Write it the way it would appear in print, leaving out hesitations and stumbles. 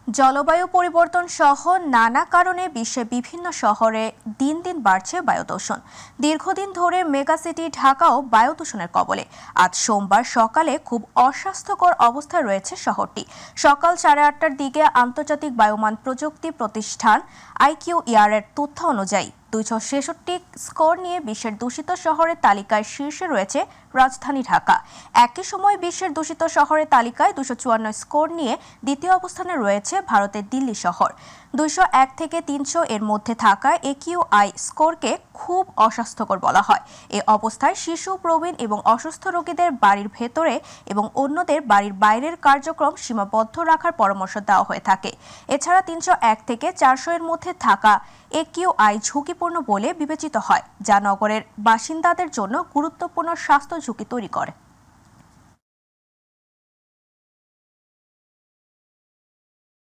জলবায়ু পরিবর্তন সহ নানা কারণে বিশ্বের বিভিন্ন শহরে দিন দিন বাড়ছে বায়ু দূষণ। দীর্ঘদিন ধরে মেগাসিটি ঢাকাও বায়ু দূষণের কবলে। আজ সোমবার সকালে খুব অস্বাস্থ্যকর অবস্থায় রয়েছে শহরটি। সকাল 8:30টার দিকে আন্তর্জাতিক বায়ুমান প্রযুক্তি প্রতিষ্ঠান IQER এর তথ্য অনুযায়ী 266 স্কোর নিয়ে বিশ্বের দূষিত শহরের তালিকায় শীর্ষে রয়েছে রাজধানী ঢাকা। একই সময় বিশ্বের দূষিত শহরের তালিকায় 254 স্কোর নিয়ে দ্বিতীয় অবস্থানে রয়েছে ভারতের দিল্লি শহর। 201 থেকে 300 এর মধ্যে থাকা AQI স্কোরকে খুব অস্বাস্থ্যকর বলা হয়। এই অবস্থায় শিশু, প্রবীণ এবং অসুস্থ রোগীদের বাড়ির ভেতরে এবং অন্যদের বাড়ির বাইরের কার্যক্রম সীমাবদ্ধ রাখার পরামর্শ দেওয়া হয়ে থাকে। এছাড়া 301 থেকে 400 এর মধ্যে থাকা AQI ঝুঁকিপূর্ণ বলে বিবেচিত হয়, যা নগরের বাসিন্দাদের জন্য গুরুত্বপূর্ণ স্বাস্থ্য ঝুঁকি তৈরি করে।